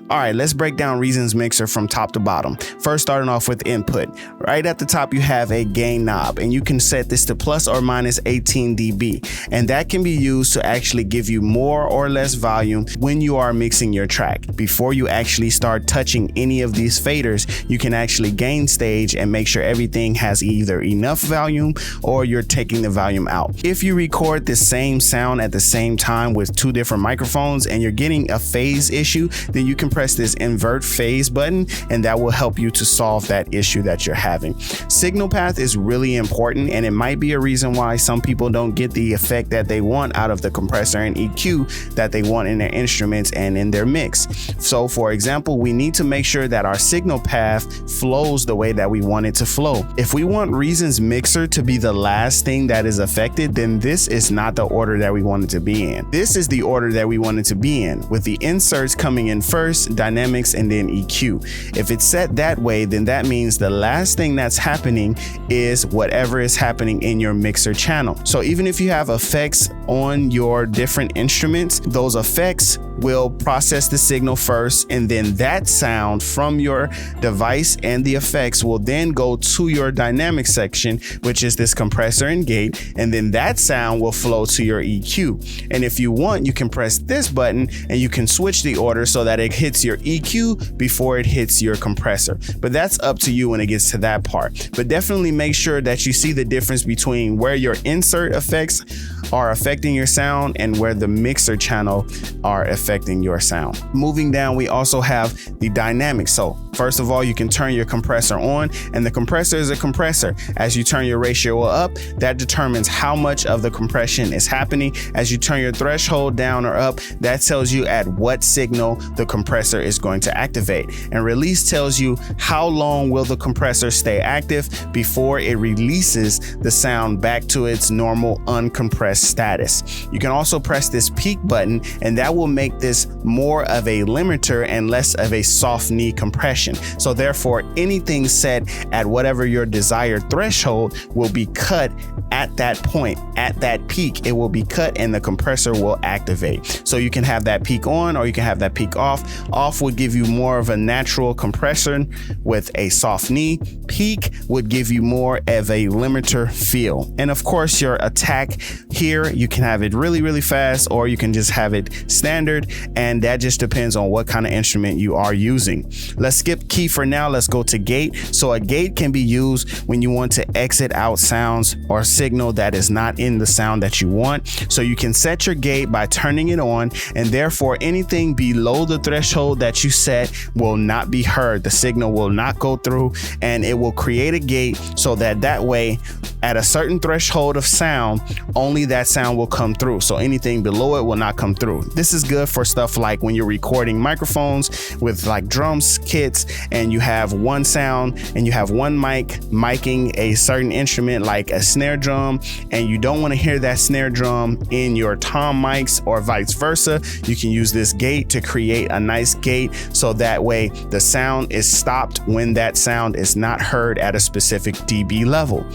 All right, let's break down Reason's mixer from top to bottom. First, starting off with input. Right at the top, you have a gain knob, and you can set this to plus or minus 18 dB. And that can be used to actually give you more or less volume when you are mixing your track. Before you actually start touching any of these faders, you can actually gain stage and make sure everything has either enough volume or you're taking the volume out. If you record the same sound at the same time with two different microphones and you're getting a phase issue, then you can press this invert phase button, and that will help you to solve that issue that you're having. Signal path is really important, and it might be a reason why some people don't get the effect that they want out of the compressor and EQ that they want in their instruments and in their mix. So for example, we need to make sure that our signal path flows the way that we want it to flow. If we want Reason's mixer to be the last thing that is affected, then this is not the order that we want it to be in. This is the order that we want it to be in, with the inserts coming in first, dynamics, and then EQ. If it's set that way, then that means the last thing that's happening is whatever is happening in your mixer channel. So even if you have effects on your different instruments, those effects will process the signal first, and then that sound from your device and the effects will then go to your dynamic section, which is this compressor and gate, and then that sound will flow to your EQ. And if you want, you can press this button and you can switch the order so that it hits your EQ before it hits your compressor. But that's up to you when it gets to that part. But definitely make sure that you see the difference between where your insert effects are affecting your sound and where the mixer channel are affecting your sound. Moving down, we also have the dynamics. So first of all, you can turn your compressor on, and the compressor is a compressor. As you turn your ratio up, that determines how much of the compression is happening. As you turn your threshold down or up, that tells you at what signal the compressor is going to activate. And release tells you how long will the compressor stay active before it releases the sound back to its normal uncompressed status. You can also press this peak button, and that will make this more of a limiter and less of a soft knee compression. So therefore, anything set at whatever your desired threshold will be cut at that point. At that peak, it will be cut and the compressor will activate. So you can have that peak on or you can have that peak off. Off would give you more of a natural compression with a soft knee. Peak would give you more of a limiter feel. And of course, your attack here, you can have it really, really fast, or you can just have it standard, and that just depends on what kind of instrument you are using. Let's skip key for now. Let's go to gate. So a gate can be used when you want to exit out sounds or signal that is not in the sound that you want. So you can set your gate by turning it on, and therefore anything below the threshold that you set will not be heard. The signal will not go through, and it will create a gate so that way at a certain threshold of sound, only that sound will come through. So anything below it will not come through. This is good for stuff like when you're recording microphones with like drums kits, and you have one sound and you have one mic miking a certain instrument like a snare drum, and you don't want to hear that snare drum in your tom mics or vice versa. You can use this gate to create a nice gate so that way the sound is stopped when that sound is not heard at a specific dB level.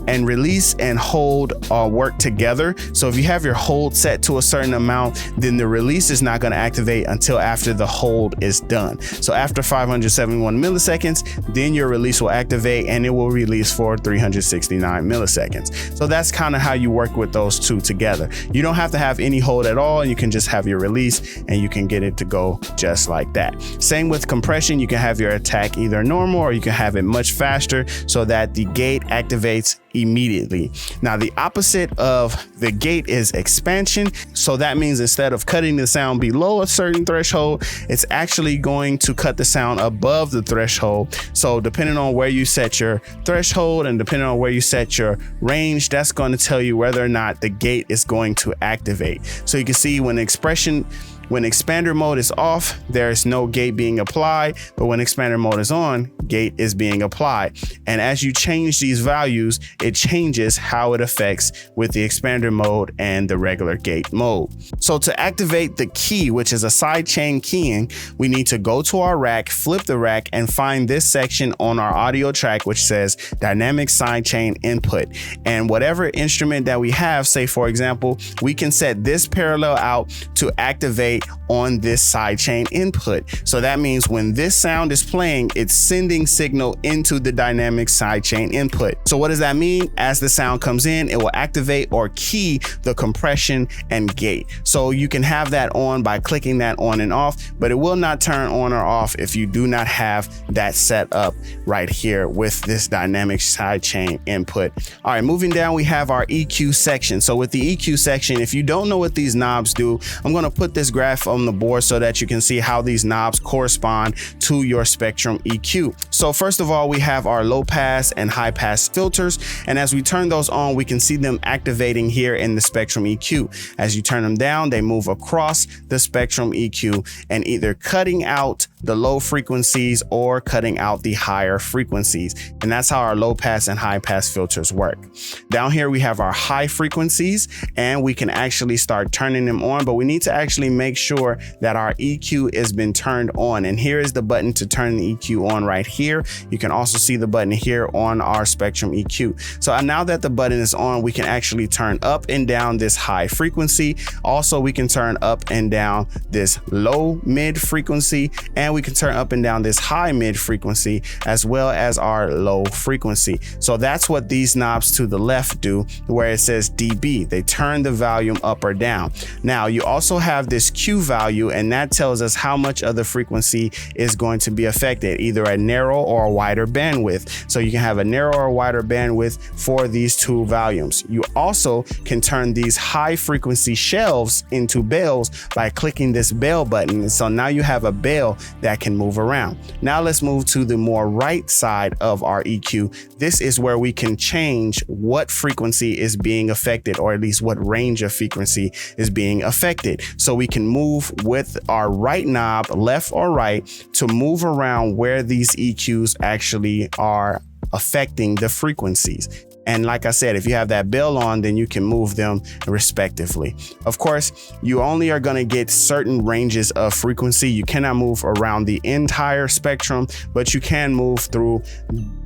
And release and hold work together. So if you have your hold set to a certain amount, then the release is not going to activate until after the hold is done. So after 571 milliseconds, then your release will activate and it will release for 369 milliseconds. So that's kind of how you work with those two together. You don't have to have any hold at all. You can just have your release and you can get it to go just like that. Same with compression. You can have your attack either normal or you can have it much faster so that the gate activates immediately. Now the opposite of the gate is expansion. So that means instead of cutting the sound below a certain threshold, it's actually going to cut the sound above the threshold. So depending on where you set your threshold and depending on where you set your range, that's going to tell you whether or not the gate is going to activate. So you can see when expander mode is off, there's no gate being applied, but when expander mode is on, gate is being applied. And as you change these values, it changes how it affects with the expander mode and the regular gate mode. So to activate the key, which is a sidechain keying, we need to go to our rack, flip the rack, and find this section on our audio track, which says dynamic sidechain input. And whatever instrument that we have, say for example, we can set this parallel out to activate activate on this sidechain input. So that means when this sound is playing, it's sending signal into the dynamic sidechain input. So what does that mean? As the sound comes in, it will activate or key the compression and gate. So you can have that on by clicking that on and off, but it will not turn on or off if you do not have that set up right here with this dynamic sidechain input. All right, moving down, we have our EQ section. So with the EQ section, if you don't know what these knobs do, I'm going to put this graph on the board so that you can see how these knobs correspond to your Spectrum EQ. So first of all, we have our low pass and high pass filters. And as we turn those on, we can see them activating here in the Spectrum EQ. As you turn them down, they move across the Spectrum EQ and either cutting out the low frequencies or cutting out the higher frequencies. And that's how our low pass and high pass filters work. Down here, we have our high frequencies and we can actually start turning them on, but we need to actually make sure that our EQ has been turned on. And here is the button to turn the EQ on right here. You can also see the button here on our Spectrum EQ. So now that the button is on, we can actually turn up and down this high frequency. Also, we can turn up and down this low mid frequency, and we can turn up and down this high mid frequency as well as our low frequency. So that's what these knobs to the left do, where it says dB. They turn the volume up or down. Now you also have this Q value, and that tells us how much of the frequency is going to be affected, either a narrow or a wider bandwidth. So you can have a narrow or wider bandwidth for these two volumes. You also can turn these high frequency shelves into bells by clicking this bell button. And so now you have a bell that can move around. Now let's move to the more right side of our EQ. This is where we can change what frequency is being affected, or at least what range of frequency is being affected. So we can move with our right knob, left or right, to move around where these EQs actually are affecting the frequencies. And like I said, if you have that bell on, then you can move them respectively. Of course, you only are going to get certain ranges of frequency. You cannot move around the entire spectrum, but you can move through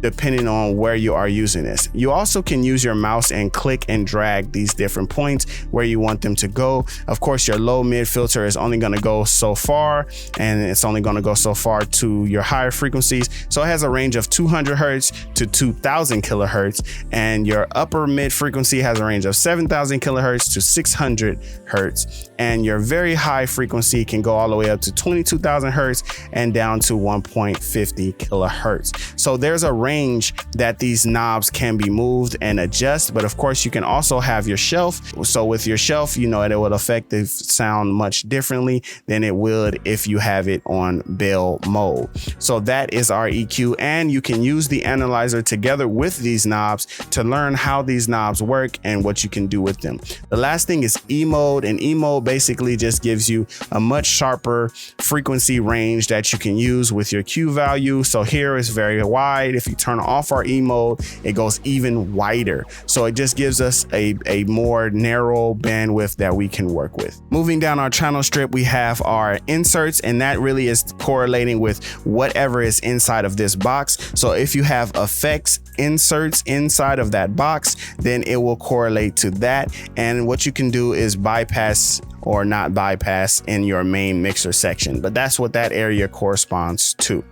depending on where you are using this. You also can use your mouse and click and drag these different points where you want them to go. Of course, your low mid filter is only going to go so far, and it's only going to go so far to your higher frequencies. So it has a range of 200 hertz to 2000 kilohertz. And your upper mid frequency has a range of 7000 kilohertz to 600 hertz. And your very high frequency can go all the way up to 22,000 hertz and down to 1.50 kilohertz. So there's a range that these knobs can be moved and adjust. But of course, you can also have your shelf. So with your shelf, you know, it would affect the sound much differently than it would if you have it on bell mode. So that is our EQ, and you can use the analyzer together with these knobs to learn how these knobs work and what you can do with them. The last thing is E mode, and E mode basically just gives you a much sharper frequency range that you can use with your Q value. So here is very wide. If you turn off our E mode, it goes even wider. So it just gives us a more narrow bandwidth that we can work with. Moving down our channel strip, we have our inserts, and that really is correlating with whatever is inside of this box. So if you have effects inserts inside of that box, then it will correlate to that. And what you can do is bypass or not bypass in your main mixer section, but that's what that area corresponds to.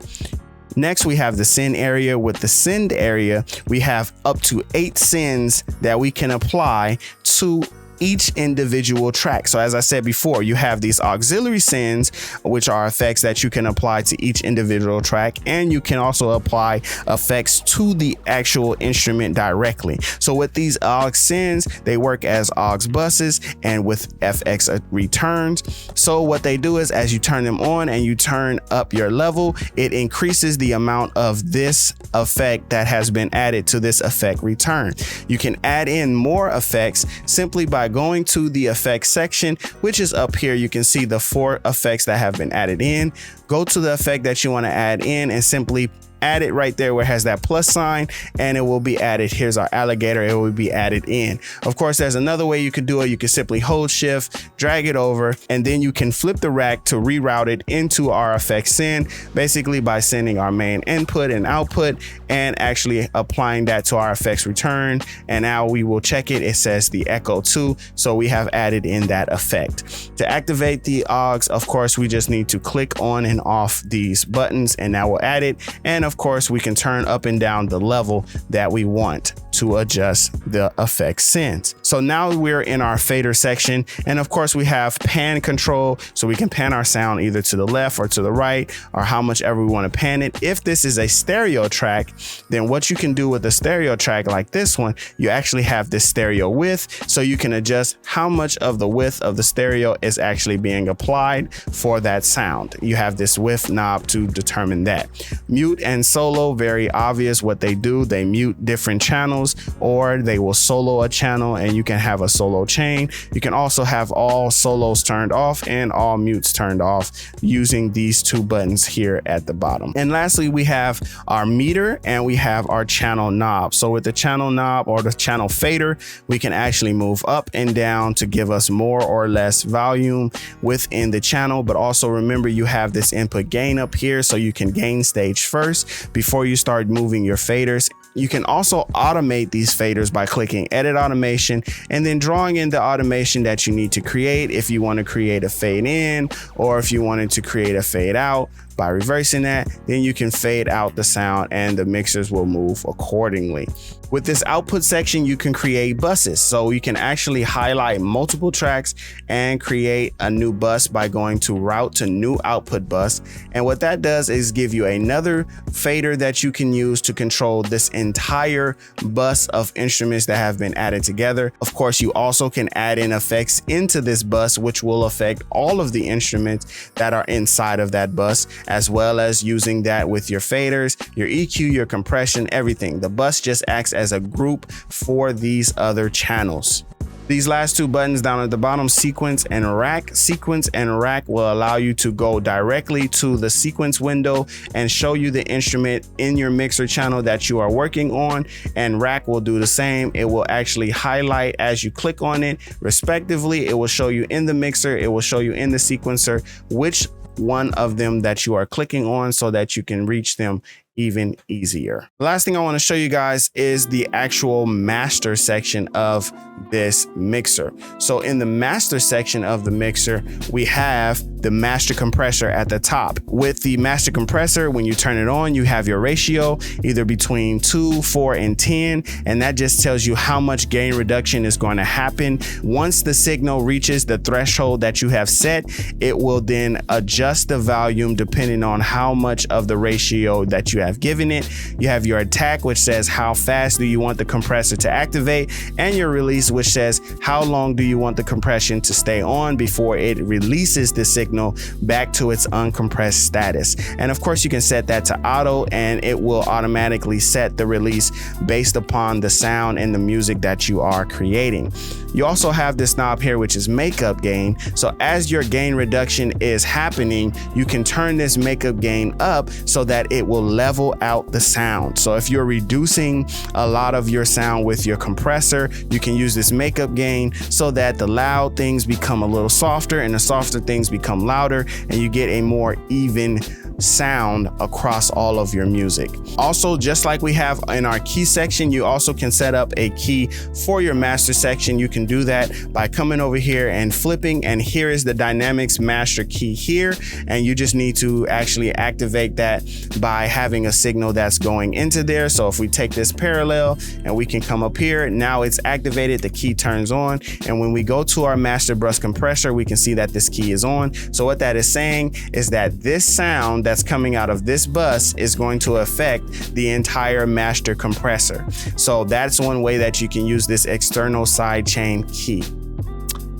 Next, we have the send area. With the send area, we have up to 8 sends that we can apply to each individual track. So as I said before, you have these auxiliary sends, which are effects that you can apply to each individual track, and you can also apply effects to the actual instrument directly. So with these aux sends, they work as aux buses and with FX returns. So what they do is, as you turn them on and you turn up your level, it increases the amount of this effect that has been added to this effect return. You can add in more effects simply by going to the effects section, which is up here. You can see the 4 effects that have been added in. Go to the effect that you want to add in and simply add it right there where it has that plus sign, and it will be added. Here's our alligator. It will be added in. Of course, there's another way you could do it. You can simply hold shift, drag it over, and then you can flip the rack to reroute it into our effects send, basically by sending our main input and output and actually applying that to our effects return. And now we will check it. It says the echo 2. So we have added in that effect. To activate the OGs, of course, we just need to click on and off these buttons, and that will add it. And of course, we can turn up and down the level that we want to adjust the effect sends. So now we're in our fader section, and of course we have pan control, so we can pan our sound either to the left or to the right, or how much ever we want to pan it. If this is a stereo track, then what you can do with a stereo track like this one, you actually have this stereo width, so you can adjust how much of the width of the stereo is actually being applied for that sound. You have this width knob to determine that. Mute and solo, very obvious what they do. They mute different channels, or they will solo a channel, and you can have a solo chain. You can also have all solos turned off and all mutes turned off using these two buttons here at the bottom. And lastly, we have our meter and we have our channel knob. So with the channel knob or the channel fader, we can actually move up and down to give us more or less volume within the channel. But also remember, you have this input gain up here, so you can gain stage first before you start moving your faders. You can also automate these faders by clicking edit automation and then drawing in the automation that you need to create. If you want to create a fade in, or if you wanted to create a fade out, by reversing that, then you can fade out the sound and the mixers will move accordingly. With this output section, you can create buses. So you can actually highlight multiple tracks and create a new bus by going to route to new output bus. And what that does is give you another fader that you can use to control this entire bus of instruments that have been added together. Of course, you also can add in effects into this bus, which will affect all of the instruments that are inside of that bus, as well as using that with your faders, your EQ, your compression, everything. The bus just acts as a group for these other channels. These last two buttons down at the bottom, sequence and rack. Sequence and rack will allow you to go directly to the sequence window and show you the instrument in your mixer channel that you are working on, and rack will do the same. It will actually highlight as you click on it respectively. It will show you in the mixer, it will show you in the sequencer which one of them that you are clicking on, so that you can reach them even easier. The last thing I want to show you guys is the actual master section of this mixer. So in the master section of the mixer, we have the master compressor at the top. With the master compressor, when you turn it on, you have your ratio either between 2, 4, and 10, and that just tells you how much gain reduction is going to happen. Once the signal reaches the threshold that you have set, it will then adjust the volume depending on how much of the ratio that you have given it. You have your attack, which says how fast do you want the compressor to activate, and your release, which says how long do you want the compression to stay on before it releases the signal back to its uncompressed status. And of course, you can set that to auto, and it will automatically set the release based upon the sound and the music that you are creating. You also have this knob here, which is makeup gain. So as your gain reduction is happening, you can turn this makeup gain up so that it will level out the sound. So if you're reducing a lot of your sound with your compressor, you can use this makeup gain so that the loud things become a little softer and the softer things become louder, and you get a more even sound across all of your music. Also, just like we have in our key section, you also can set up a key for your master section. You can do that by coming over here and flipping, and here is the dynamics master key here, and you just need to actually activate that by having a signal that's going into there. So if we take this parallel and we can come up here, now it's activated, the key turns on, and when we go to our master bus compressor, we can see that this key is on. So what that is saying is that this sound that's coming out of this bus is going to affect the entire master compressor. So that's one way that you can use this external sidechain key.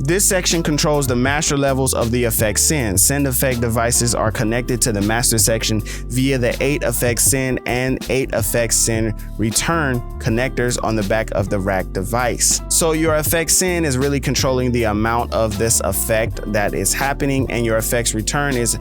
This section controls the master levels of the effect send. Send effect devices are connected to the master section via the 8 effect send and 8 effect send return connectors on the back of the rack device. So your effect send is really controlling the amount of this effect that is happening, and your effects return is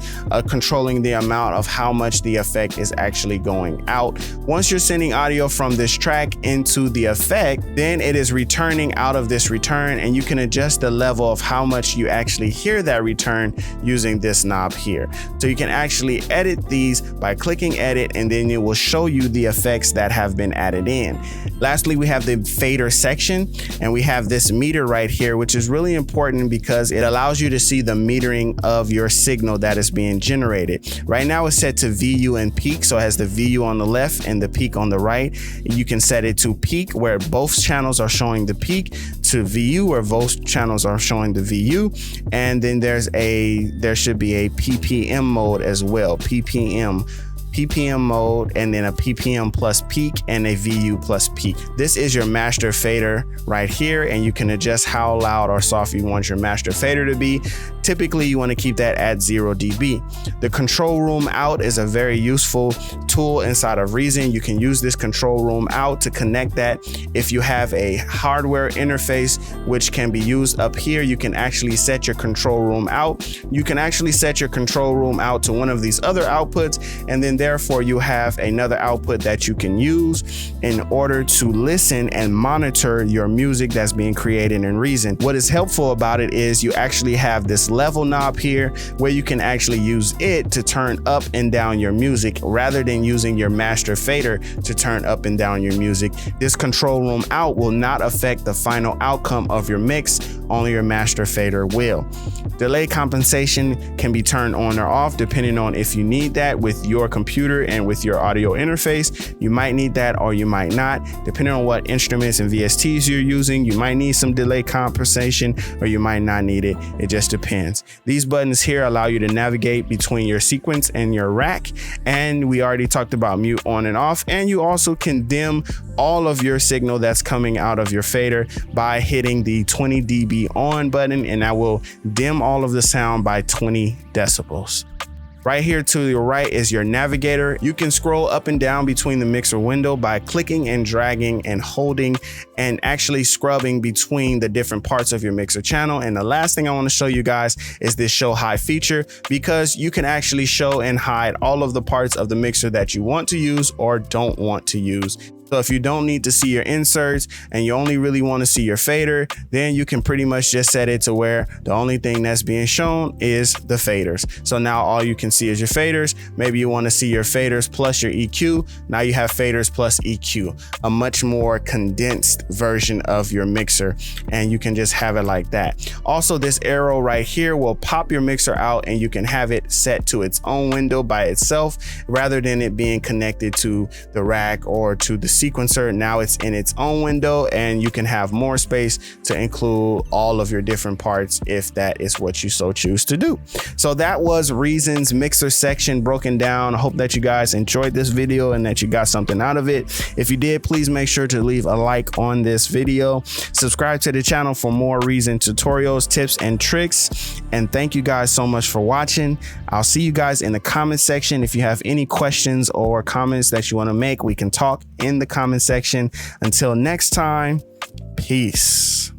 controlling the amount of how much the effect is actually going out. Once you're sending audio from this track into the effect, then it is returning out of this return, and you can adjust the level of how much you actually hear that return using this knob here. So you can actually edit these by clicking edit, and then it will show you the effects that have been added in. Lastly, we have the fader section, and we have this meter right here, which is really important because it allows you to see the metering of your signal that is being generated. Right now it's set to VU and peak, so it has the VU on the left and the peak on the right. You can set it to peak where both channels are showing the peak, to VU where both channels are showing the VU, and then there should be a PPM mode as well. PPM mode, and then a PPM plus peak and a VU plus peak. This is your master fader right here, and you can adjust how loud or soft you want your master fader to be. Typically you want to keep that at 0 dB. The control room out is a very useful tool inside of Reason. You can use this control room out to connect that. If you have a hardware interface which can be used up here, you can actually set your control room out. You can actually set your control room out to one of these other outputs, and then therefore you have another output that you can use in order to listen and monitor your music that's being created in Reason. What is helpful about it is you actually have this level knob here where you can actually use it to turn up and down your music rather than using your master fader to turn up and down your music. This control room out will not affect the final outcome of your mix, only your master fader will. Delay compensation can be turned on or off depending on if you need that with your computer and with your audio interface. You might need that or you might not. Depending on what instruments and VSTs you're using, you might need some delay compensation or you might not need it. It just depends. These buttons here allow you to navigate between your sequence and your rack, and we already talked about mute on and off, and you also can dim all of your signal that's coming out of your fader by hitting the 20 dB on button, and that will dim all of the sound by 20 decibels. Right here to your right is your navigator. You can scroll up and down between the mixer window by clicking and dragging and holding and actually scrubbing between the different parts of your mixer channel. And the last thing I want to show you guys is this show hide feature, because you can actually show and hide all of the parts of the mixer that you want to use or don't want to use. So if you don't need to see your inserts and you only really want to see your fader, then you can pretty much just set it to where the only thing that's being shown is the faders. So now all you can see is your faders. Maybe you want to see your faders plus your EQ. Now you have faders plus EQ, a much more condensed version of your mixer, and you can just have it like that. Also, this arrow right here will pop your mixer out and you can have it set to its own window by itself rather than it being connected to the rack or to the sequencer. Now it's in its own window and you can have more space to include all of your different parts if that is what you so choose to do. So that was Reason's mixer section broken down. I hope that you guys enjoyed this video and that you got something out of it. If you did, please make sure to leave a like on this video. Subscribe to the channel for more Reason tutorials, tips, and tricks. And thank you guys so much for watching. I'll see you guys in the comment section. If you have any questions or comments that you want to make, we can talk in the comment section. Until next time, peace.